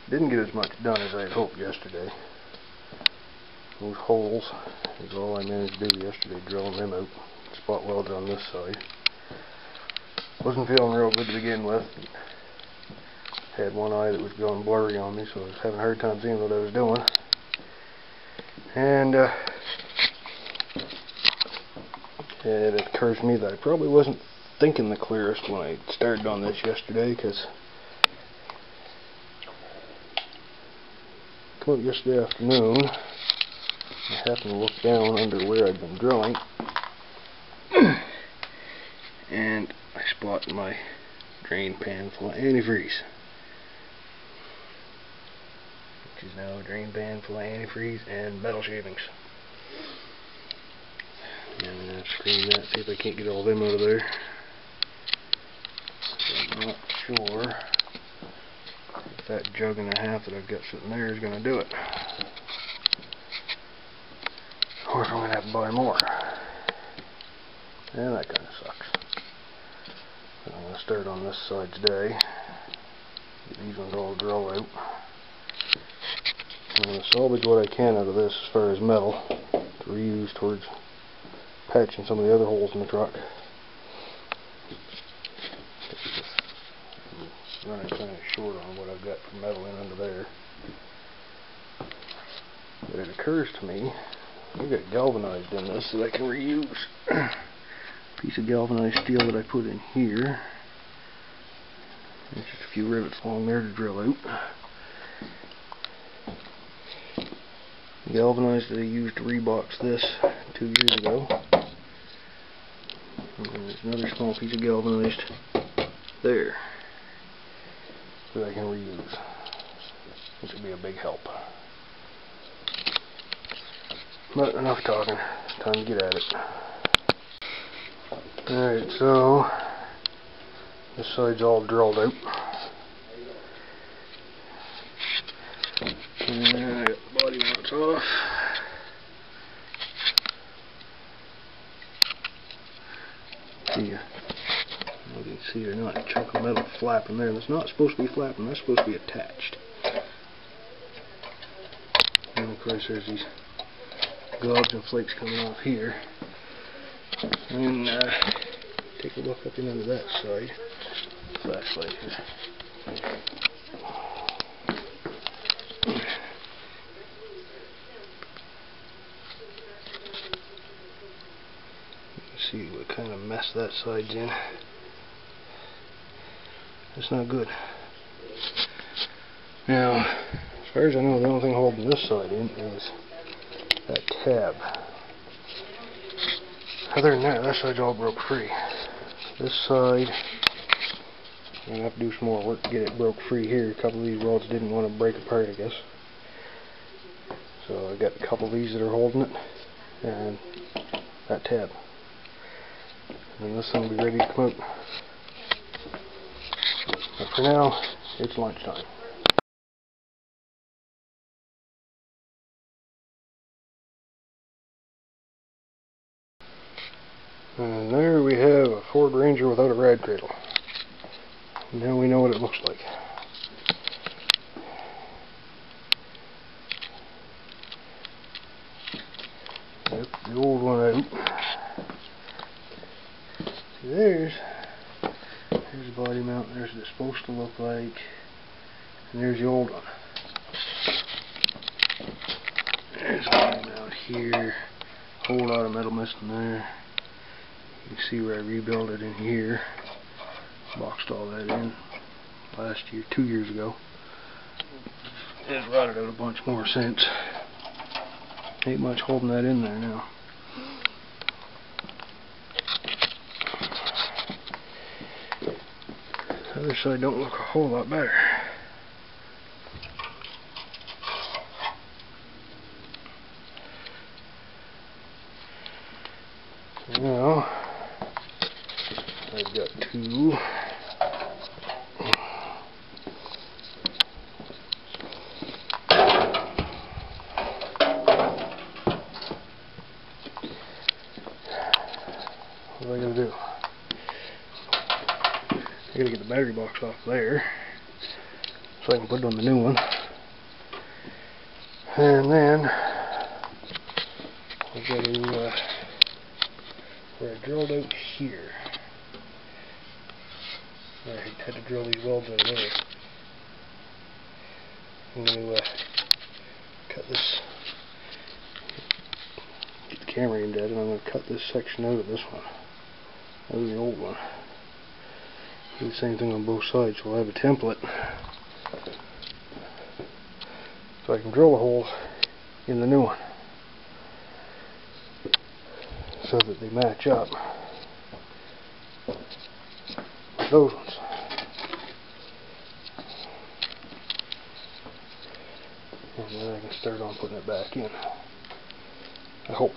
Didn't get as much done as I had hoped yesterday. Those holes is all I managed to do yesterday, drilling them out. Spot welded on this side. Wasn't feeling real good to begin with. Had one eye that was going blurry on me, so I was having a hard time seeing what I was doing. And it occurs to me that I probably wasn't thinking the clearest when I started on this yesterday, because I come up yesterday afternoon, I happened to look down under where I'd been drilling, and I spot my drain pan full of antifreeze. Which is now a drain pan full of antifreeze and metal shavings. And I'm going to screen that, see if I can't get all them out of there. I'm not sure if that jug and a half that I've got sitting there is going to do it. Or if I'm going to have to buy more. And that kind of sucks. So I'm going to start on this side today. Get these ones all drilled out. I'm going to salvage what I can out of this as far as metal to reuse towards patching some of the other holes in the truck. I'm running kind of short on what I've got for metal in under there. But it occurs to me, I've got galvanized in this that I can reuse. A piece of galvanized steel that I put in here. There's just a few rivets along there to drill out. Galvanized that I used to rebox this 2 years ago. And there's another small piece of galvanized there that I can reuse, which would be a big help. But enough talking, time to get at it. Alright, so this side's all drilled out. And I got the body mounts off. See, you can see there's not a chunk of metal flapping there. That's not supposed to be flapping, that's supposed to be attached. And of course there's these globs and flakes coming off here. And take a look up into that side. Flashlight here. See what kind of mess that side's in. It's not good. Now, as far as I know, the only thing holding this side in is that tab. Other than that, that side's all broke free. This side, I'm going to have to do some more work to get it broke free here. A couple of these welds didn't want to break apart, I guess. So I got a couple of these that are holding it, and that tab. And this thing will be ready to come out. But for now, it's lunchtime. And there we have a Ford Ranger without a rad cradle. Now we know what it looks like. Yep, the old one out. See, there's the body mount, there's what it's supposed to look like, and there's the old one. There's the body mount here, a whole lot of metal missing there. You can see where I rebuilt it in here, boxed all that in last year, 2 years ago. It's rotted out a bunch more since. Ain't much holding that in there now. The other side don't look a whole lot better. Now, I've got two. What am I going to do? I gotta get the battery box off there, so I can put it on the new one. And then I've got to where I drilled out here. I had to drill these welds in there. I'm going to cut this, get the camera aimed at it, and I'm going to cut this section out of this one, out of the old one. Do the same thing on both sides, so I'll have a template so I can drill a hole in the new one so that they match up with those ones. And then I can start on putting it back in. I hope.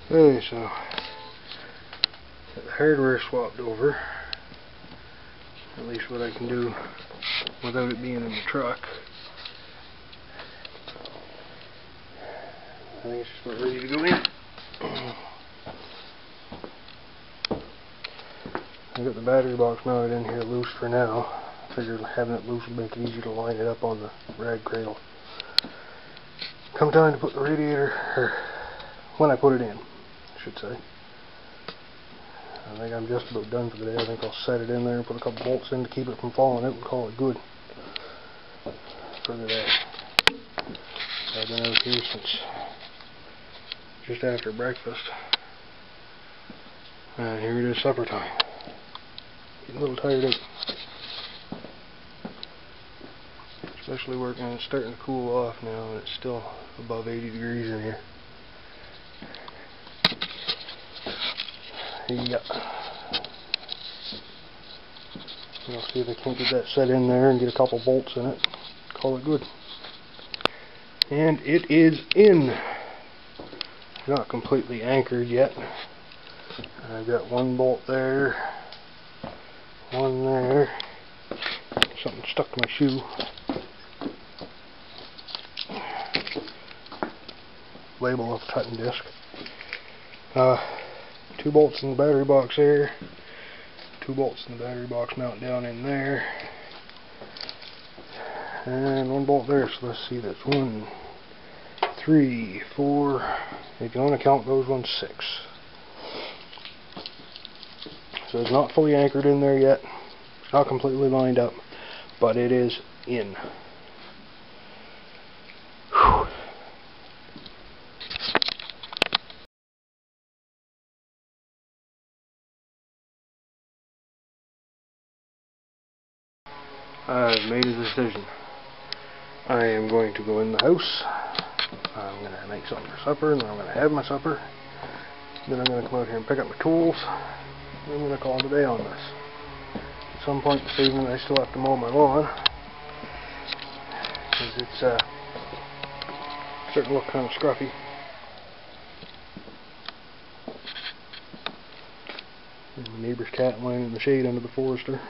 Okay, so got the hardware swapped over. At least what I can do without it being in the truck. I think it's just about ready to go in. I've got the battery box mounted in here loose for now. I figured having it loose would make it easier to line it up on the rad cradle. Come time to put the radiator, or when I put it in, I should say. I think I'm just about done for the day. I think I'll set it in there and put a couple bolts in to keep it from falling out and call it good for the day. I've been out here since just after breakfast, and here it is, supper time. Getting a little tired out, especially working. It's starting to cool off now, and it's still above 80 degrees in here. Yeah. I'll see if I can't get that set in there and get a couple bolts in it. Call it good. And it is in. Not completely anchored yet. I've got one bolt there, one there. Something stuck to my shoe. Label of cutting disc. 2 bolts in the battery box there. 2 bolts in the battery box mount down in there. And 1 bolt there. So let's see, that's 1, 3, 4. If you want to count those ones, 6. So it's not fully anchored in there yet. It's not completely lined up, but it is in. Whew. I've made a decision. I am going to go in the house. I'm going to make something for supper, and then I'm going to have my supper. Then I'm going to come out here and pick up my tools. And I'm going to call it a day on this. At some point this evening I still have to mow my lawn, because it's starting to look kind of scruffy. And my neighbor's cat lying in the shade under the forester.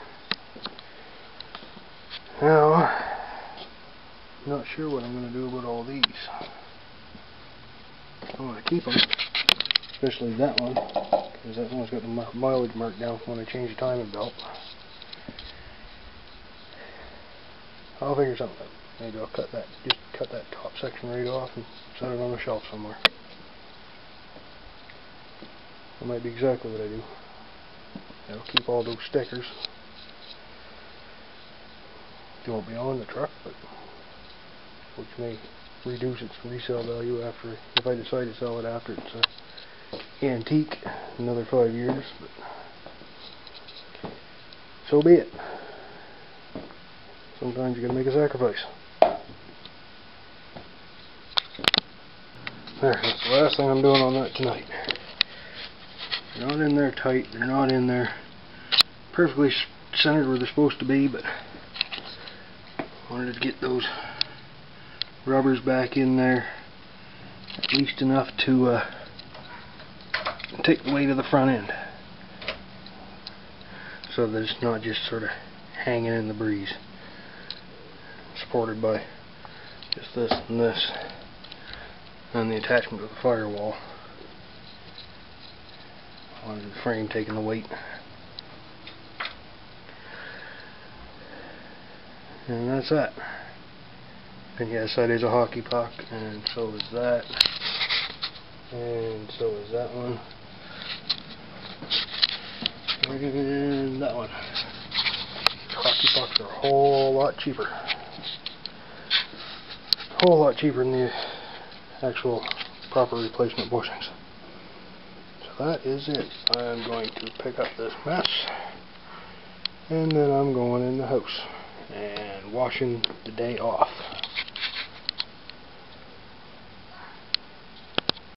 Now, I'm not sure what I'm going to do about all these. I want to keep them, especially that one, because that one's got the mileage mark down from when I changed the timing belt. I'll figure something out. Maybe I'll just cut that top section right off and set it on a shelf somewhere. That might be exactly what I do. That'll keep all those stickers. They won't be on the truck, but which may reduce its resale value after, if I decide to sell it after it's antique, another 5 years. But so be it. Sometimes you gotta make a sacrifice. There, that's the last thing I'm doing on that tonight. They're not in there tight, they're not in there perfectly centered where they're supposed to be, but I wanted to get those rubbers back in there at least enough to take the weight of the front end, so that it's not just sort of hanging in the breeze, supported by just this and this. and the attachment to the firewall on the frame taking the weight. And that's that. And yes, that is a hockey puck, and so is that, and so is that one, and that one. Hockey pucks are a whole lot cheaper. A whole lot cheaper than the actual proper replacement bushings. So that is it. I'm going to pick up this mess, and then I'm going in the house and washing the day off.